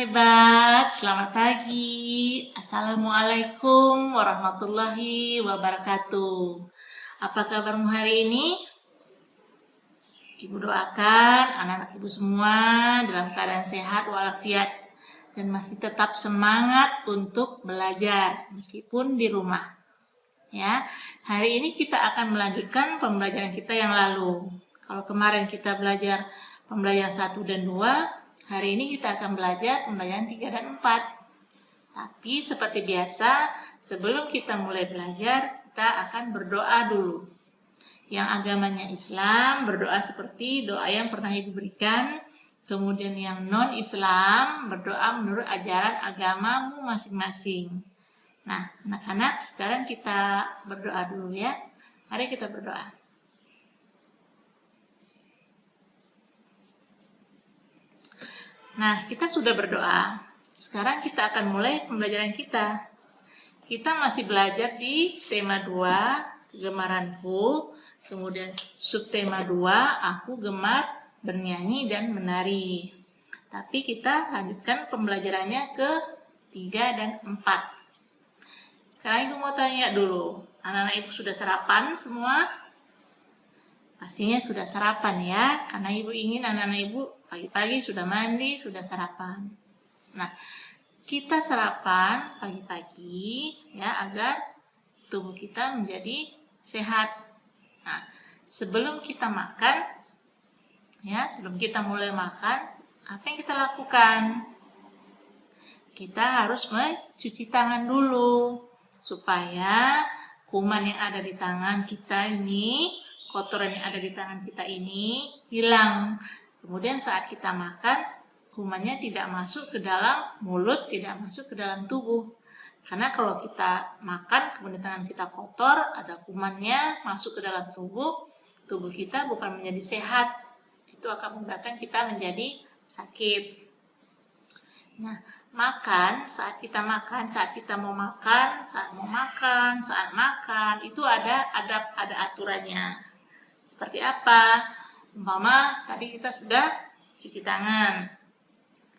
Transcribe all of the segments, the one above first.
hebat, selamat pagi. Assalamualaikum warahmatullahi wabarakatuh. Apa kabarmu hari ini? Ibu doakan anak-anak ibu semua dalam keadaan sehat walafiat dan masih tetap semangat untuk belajar meskipun di rumah. Ya, hari ini kita akan melanjutkan pembelajaran kita yang lalu. Kalau kemarin kita belajar pembelajaran 1 dan 2, hari ini kita akan belajar pembelajaran 3 dan 4. Tapi seperti biasa, sebelum kita mulai belajar, kita akan berdoa dulu. Yang agamanya Islam, berdoa seperti doa yang pernah Ibu berikan. Kemudian yang non-Islam, berdoa menurut ajaran agamamu masing-masing. Nah, anak-anak, sekarang kita berdoa dulu ya. Mari kita berdoa. Nah, kita sudah berdoa. Sekarang kita akan mulai pembelajaran kita. Kita masih belajar di tema 2, kegemaranku. Kemudian subtema 2, aku gemar bernyanyi dan menari. Tapi kita lanjutkan pembelajarannya ke 3 dan 4. Sekarang Ibu mau tanya dulu, anak-anak Ibu sudah sarapan semua? Pastinya sudah sarapan ya, karena Ibu ingin anak-anak Ibu pagi-pagi sudah mandi, sudah sarapan. Nah, kita sarapan pagi-pagi ya agar tubuh kita menjadi sehat. Nah, sebelum kita makan, ya sebelum kita mulai makan, apa yang kita lakukan? Kita harus mencuci tangan dulu supaya kuman yang ada di tangan kita ini, kotoran yang ada di tangan kita ini hilang. Kemudian saat kita makan, kumannya tidak masuk ke dalam mulut, tidak masuk ke dalam tubuh. Karena kalau kita makan, kemudian tangan kita kotor, ada kumannya masuk ke dalam tubuh, tubuh kita bukan menjadi sehat. Itu akan menyebabkan kita menjadi sakit. Nah, saat kita mau makan, saat makan, itu ada aturannya. Seperti apa? Umpama tadi kita sudah cuci tangan.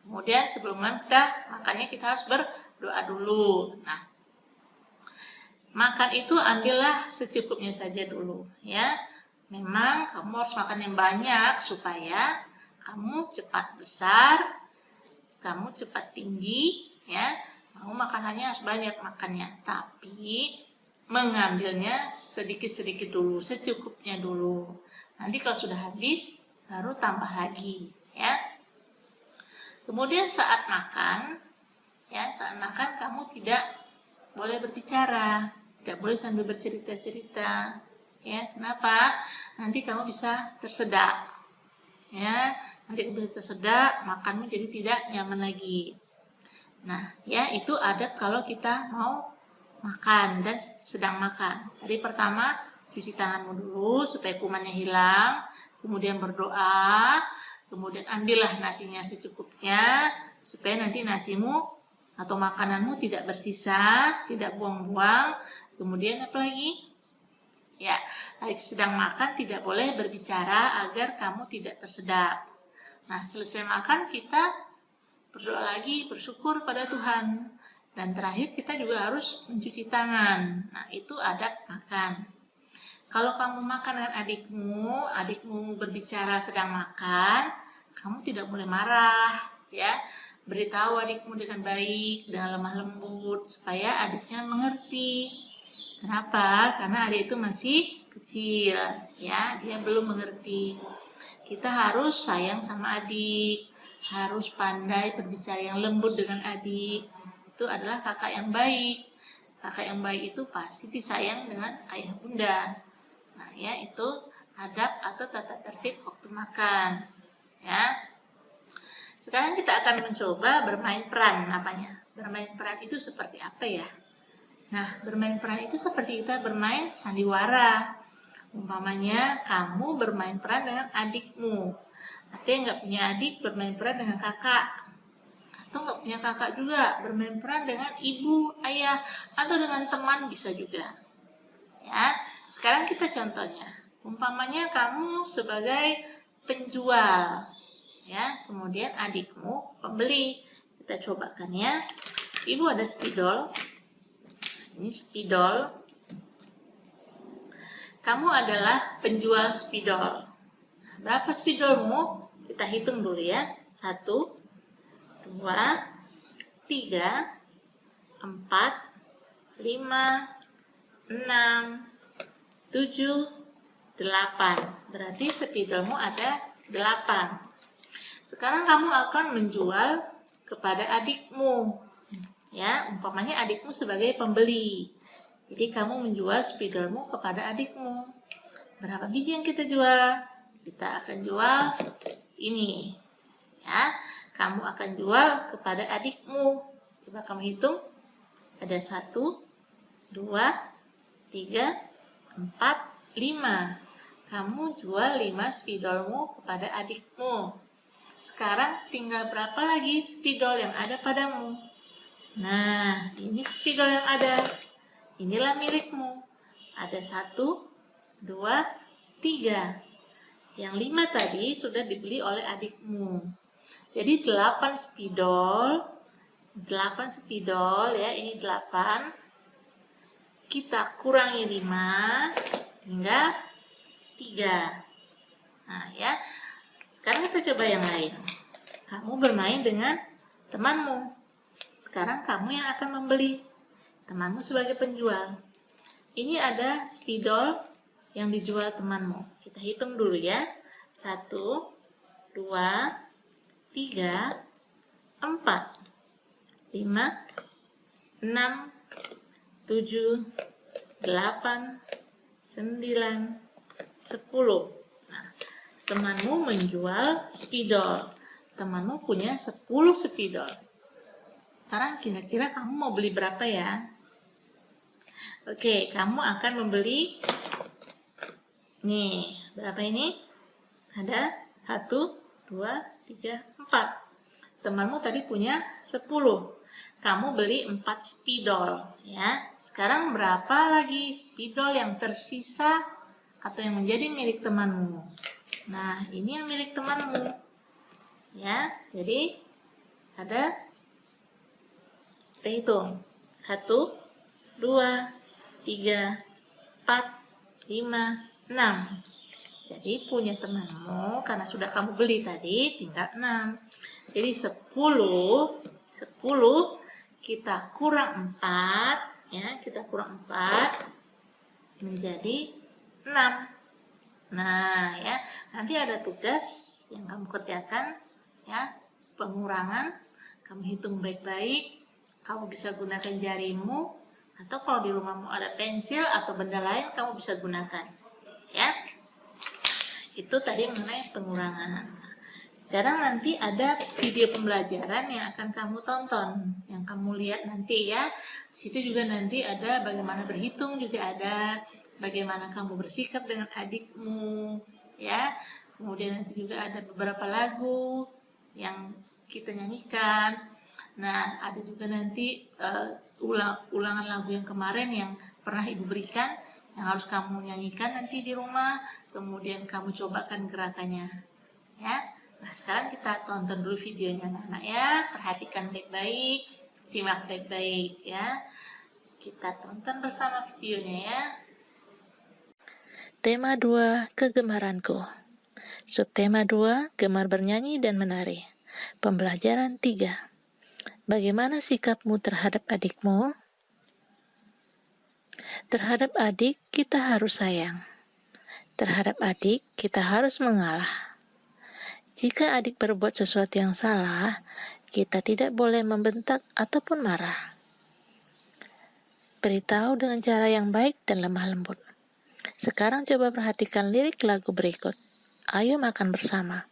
Kemudian sebelum makannya kita harus berdoa dulu. Nah, makan itu ambillah secukupnya saja dulu, ya. Memang kamu harus makan yang banyak supaya kamu cepat besar, kamu cepat tinggi, ya. Mau makanannya harus banyak makannya, tapi mengambilnya sedikit-sedikit dulu, secukupnya dulu. Nanti kalau sudah habis, baru tambah lagi, ya. Kemudian saat makan kamu tidak boleh berbicara, tidak boleh sambil bercerita-cerita, ya. Kenapa? Nanti kamu bisa tersedak, ya. Nanti kamu bisa tersedak, makanmu jadi tidak nyaman lagi. Nah, ya itu adat kalau kita mau makan dan sedang makan. Tadi pertama cuci tanganmu dulu supaya kumannya hilang, kemudian berdoa, kemudian ambillah nasinya secukupnya supaya nanti nasimu atau makananmu tidak bersisa, tidak buang-buang. Kemudian apa lagi? Ya, sedang makan tidak boleh berbicara agar kamu tidak tersedak. Nah, selesai makan kita berdoa lagi, bersyukur pada Tuhan. Dan terakhir kita juga harus mencuci tangan. Nah, itu adab makan. Kalau kamu makan dengan adikmu berbicara sedang makan, kamu tidak boleh marah, ya. Beritahu adikmu dengan baik, dengan lemah lembut, supaya adiknya mengerti. Kenapa? Karena adik itu masih kecil, ya, dia belum mengerti. Kita harus sayang sama adik, harus pandai berbicara yang lembut dengan adik. Itu adalah kakak yang baik. Kakak yang baik itu pasti disayang dengan ayah bunda. Nah, ya itu adab atau tata tertib waktu makan. Ya. Sekarang kita akan mencoba bermain peran namanya. Bermain peran itu seperti apa ya? Nah, bermain peran itu seperti kita bermain sandiwara. Umpamanya kamu bermain peran dengan adikmu. Atau yang nggak punya adik bermain peran dengan kakak. Atau nggak punya kakak juga bermain peran dengan ibu, ayah, atau dengan teman bisa juga. Ya, sekarang kita contohnya. Umpamanya kamu sebagai penjual, ya, kemudian adikmu pembeli. Kita kita cobakan ya. Ibu ada spidol. Ini spidol. Kamu adalah penjual spidol. Berapa spidolmu? Kita hitung dulu ya. 1, 2, 3, 4, 5, 6, 7, 8. Berarti spidolmu ada 8. Sekarang kamu akan menjual kepada adikmu. Ya, umpamanya adikmu sebagai pembeli. Jadi kamu menjual spidolmu kepada adikmu. Berapa biji yang kita jual? Kita akan jual ini. Ya, kamu akan jual kepada adikmu. Coba kamu hitung. Ada 1, 2, 3, 4, 5. Kamu jual 5 spidolmu kepada adikmu. Sekarang tinggal berapa lagi spidol yang ada padamu? Nah, ini spidol yang ada. Inilah milikmu. Ada 1, 2, 3. Yang 5 tadi sudah dibeli oleh adikmu. Jadi 8 spidol. 8 spidol ya, ini 8. Kita kurangi 5 hingga 3. Nah ya, sekarang kita coba yang lain. Kamu bermain dengan temanmu. Sekarang kamu yang akan membeli. Temanmu sebagai penjual. Ini ada spidol yang dijual temanmu. Kita hitung dulu ya. 1, 2, 3, 4, 5, 6, 7, 8, 9, 10. Nah, temanmu menjual spidol. Temanmu punya 10 spidol. Sekarang kira-kira kamu mau beli berapa ya? Oke, kamu akan membeli nih, berapa ini? Ada 1, 2, 3, 4. Temanmu tadi punya 10. Kamu beli 4 spidol ya. Sekarang berapa lagi spidol yang tersisa atau yang menjadi milik temanmu? Nah, ini yang milik temanmu. Ya, jadi ada, kita hitung. 1, 2, 3, 4, 5, 6. Jadi punya temanmu, karena sudah kamu beli tadi, tinggal 6. Jadi 10 kita kurang 4, ya, kita kurang 4 menjadi 6. Nah, ya, nanti ada tugas yang kamu kerjakan, ya, pengurangan. Kamu hitung baik-baik. Kamu bisa gunakan jarimu, atau kalau di rumahmu ada pensil atau benda lain, kamu bisa gunakan. Ya, itu tadi mengenai pengurangan. Sekarang nanti ada video pembelajaran yang akan kamu tonton, yang kamu lihat nanti ya. Di situ juga nanti ada bagaimana berhitung, juga ada bagaimana kamu bersikap dengan adikmu, ya. Kemudian nanti juga ada beberapa lagu yang kita nyanyikan. Nah, ada juga nanti ulangan lagu yang kemarin yang pernah Ibu berikan, yang harus kamu nyanyikan nanti di rumah, kemudian kamu cobakan gerakannya. Ya. Nah, sekarang kita tonton dulu videonya anak-anak ya. Perhatikan baik-baik, simak baik-baik ya. Kita tonton bersama videonya ya. Tema 2, kegemaranku. Subtema 2, gemar bernyanyi dan menari. Pembelajaran 3. Bagaimana sikapmu terhadap adikmu? Terhadap adik, kita harus sayang. Terhadap adik, kita harus mengalah. Jika adik berbuat sesuatu yang salah, kita tidak boleh membentak ataupun marah. Beritahu dengan cara yang baik dan lemah lembut. Sekarang coba perhatikan lirik lagu berikut. Ayo makan bersama.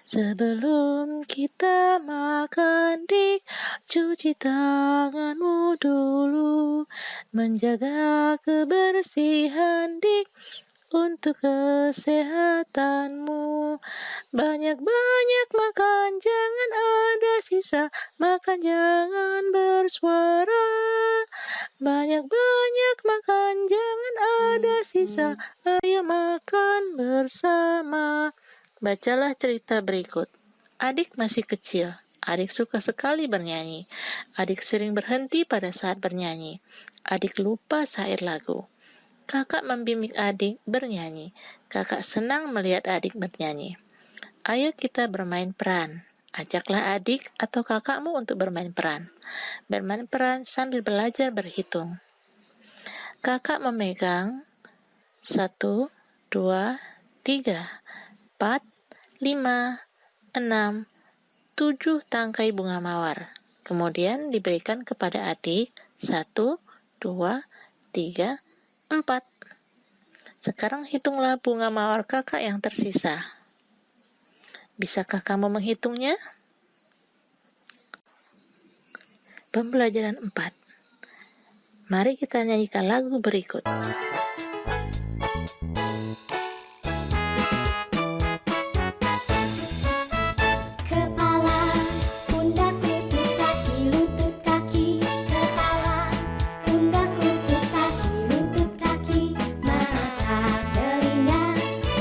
Sebelum kita makan, dik, cuci tanganmu dulu. Menjaga kebersihan, dik, untuk kesehatanmu. Banyak-banyak makan, jangan ada sisa. Makan jangan bersuara. Banyak-banyak makan, jangan ada sisa. Ayo makan bersama. Bacalah cerita berikut. Adik masih kecil. Adik suka sekali bernyanyi. Adik sering berhenti pada saat bernyanyi. Adik lupa syair lagu. Kakak membimbing adik bernyanyi. Kakak senang melihat adik bernyanyi. Ayo kita bermain peran. Ajaklah adik atau kakakmu untuk bermain peran. Bermain peran sambil belajar berhitung. Kakak memegang 1, 2, 3, 4, 5, 6, 7 tangkai bunga mawar. Kemudian diberikan kepada adik 1, 2, 3, 4. Sekarang hitunglah bunga mawar kakak yang tersisa. Bisakah kamu menghitungnya? Pembelajaran 4. Mari kita nyanyikan lagu berikut. Kepala, pundak, lutut, kaki, lutut, kaki. Kepala, pundak, lutut, kaki, mata, telinga,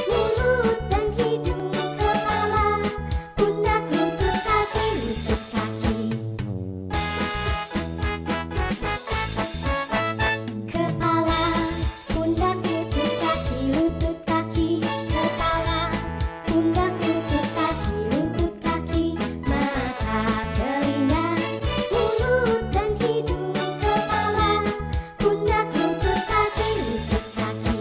mulut, dan hidung. Kepala, pundak, lutut, kaki, lutut, kaki. Kepala, pundak, lutut, kaki. Kepala, pundak, lutut, kaki, mata, telinga, mulut, dan hidung. Kepala, pundak, lutut, kaki. Kepala,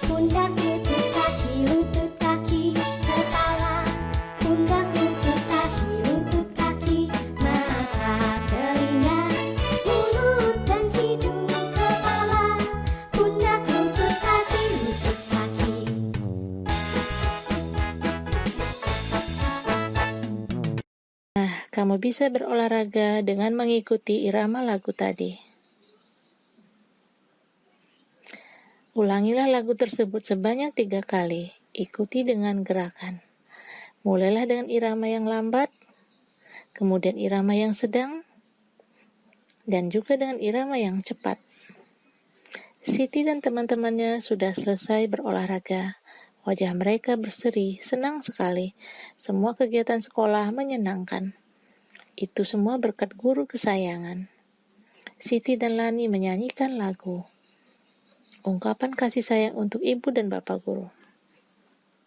pundak, lutut, kaki. Kepala, pundak, lutut, kaki, mata, telinga, mulut, dan hidung. Kepala, pundak, lutut, kaki. Nah, kamu bisa berolahraga dengan mengikuti irama lagu tadi. Ulangilah lagu tersebut sebanyak 3 kali. Ikuti dengan gerakan. Mulailah dengan irama yang lambat, kemudian irama yang sedang, dan juga dengan irama yang cepat. Siti dan teman-temannya sudah selesai berolahraga. Wajah mereka berseri, senang sekali. Semua kegiatan sekolah menyenangkan. Itu semua berkat guru kesayangan. Siti dan Lani menyanyikan lagu. Ungkapan kasih sayang untuk ibu dan bapak guru.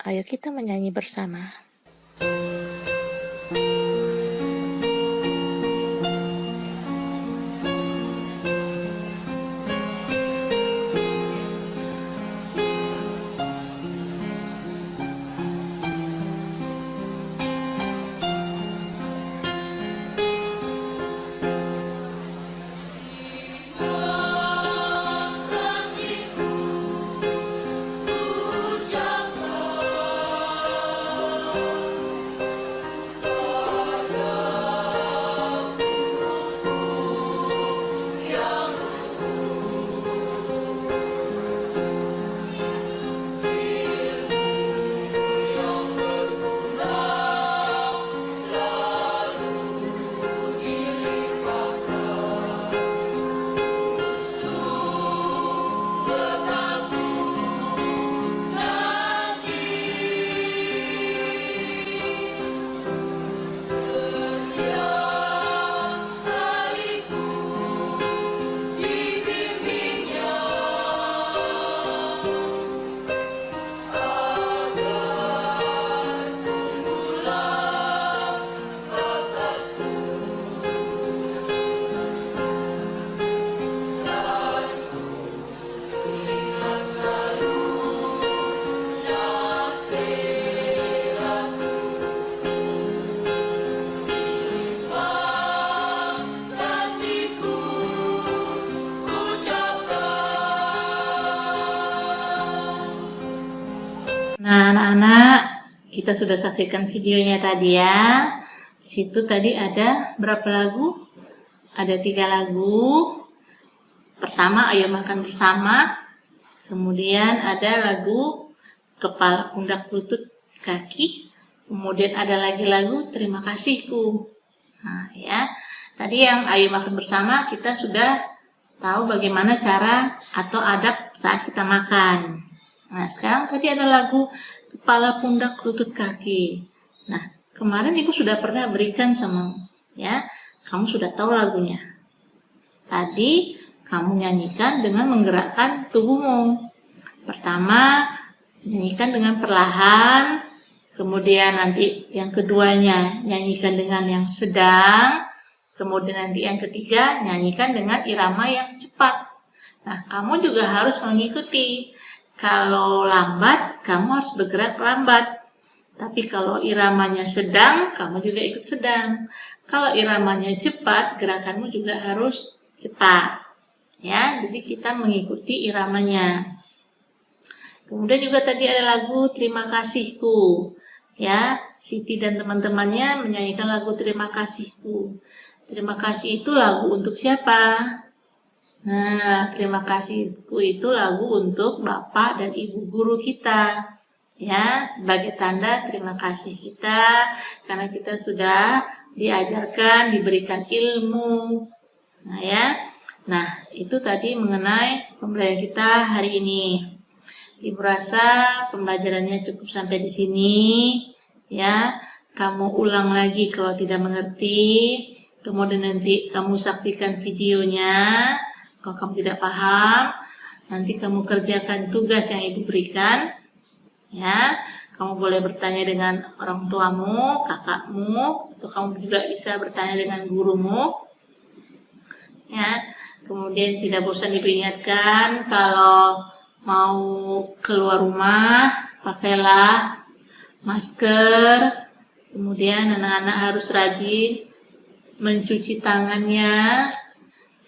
Ayo kita menyanyi bersama. Nah, anak-anak, kita sudah saksikan videonya tadi ya. Di situ tadi ada berapa lagu? Ada 3 lagu. Pertama, Ayo Makan Bersama. Kemudian ada lagu Kepala, Pundak, Lutut, Kaki. Kemudian ada lagi lagu Terima Kasihku. Nah, ya. Tadi yang Ayo Makan Bersama kita sudah tahu bagaimana cara atau adab saat kita makan. Nah, sekarang tadi ada lagu kepala, pundak, lutut, kaki. Nah, kemarin Ibu sudah pernah berikan sama, ya, kamu sudah tahu lagunya. Tadi kamu nyanyikan dengan menggerakkan tubuhmu. Pertama, nyanyikan dengan perlahan, kemudian nanti yang keduanya nyanyikan dengan yang sedang, kemudian nanti yang ketiga nyanyikan dengan irama yang cepat. Nah, kamu juga harus mengikuti. Kalau lambat, kamu harus bergerak lambat. Tapi kalau iramanya sedang, kamu juga ikut sedang. Kalau iramanya cepat, gerakanmu juga harus cepat. Ya, jadi kita mengikuti iramanya. Kemudian juga tadi ada lagu Terima Kasihku. Ya, Siti dan teman-temannya menyanyikan lagu Terima Kasihku. Terima kasih itu lagu untuk siapa? Nah, terima kasihku itu lagu untuk Bapak dan Ibu guru kita. Ya, sebagai tanda terima kasih kita karena kita sudah diajarkan, diberikan ilmu. Nah, ya. Nah, itu tadi mengenai pembelajaran kita hari ini. Ibu rasa pembelajarannya cukup sampai di sini. Ya, kamu ulang lagi kalau tidak mengerti. Kemudian nanti kamu saksikan videonya. Kalau kamu tidak paham, nanti kamu kerjakan tugas yang Ibu berikan. Ya, kamu boleh bertanya dengan orang tuamu, kakakmu, atau kamu juga bisa bertanya dengan gurumu. Ya, kemudian tidak bosan diperingatkan kalau mau keluar rumah, pakailah masker. Kemudian anak-anak harus rajin mencuci tangannya.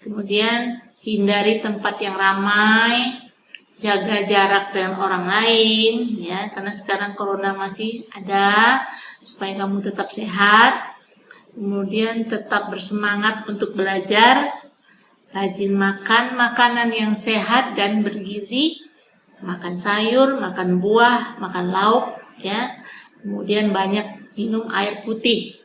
Kemudian hindari tempat yang ramai, jaga jarak dengan orang lain, ya, karena sekarang corona masih ada, supaya kamu tetap sehat. Kemudian tetap bersemangat untuk belajar, rajin makan makanan yang sehat dan bergizi, makan sayur, makan buah, makan lauk, ya. Kemudian banyak minum air putih.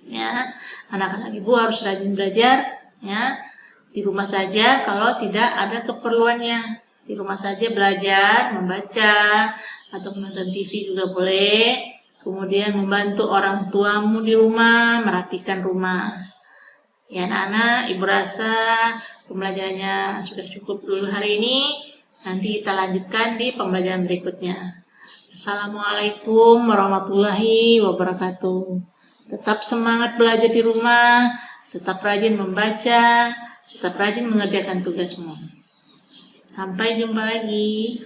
Ya, anak-anak Ibu harus rajin belajar, ya. Di rumah saja kalau tidak ada keperluannya. Di rumah saja belajar, membaca, atau menonton TV juga boleh. Kemudian membantu orang tuamu di rumah, merapikan rumah. Ya anak-anak, Ibu rasa pembelajarannya sudah cukup dulu hari ini. Nanti kita lanjutkan di pembelajaran berikutnya. Assalamualaikum warahmatullahi wabarakatuh. Tetap semangat belajar di rumah, tetap rajin membaca, tetap rajin mengerjakan tugasmu. Sampai jumpa lagi.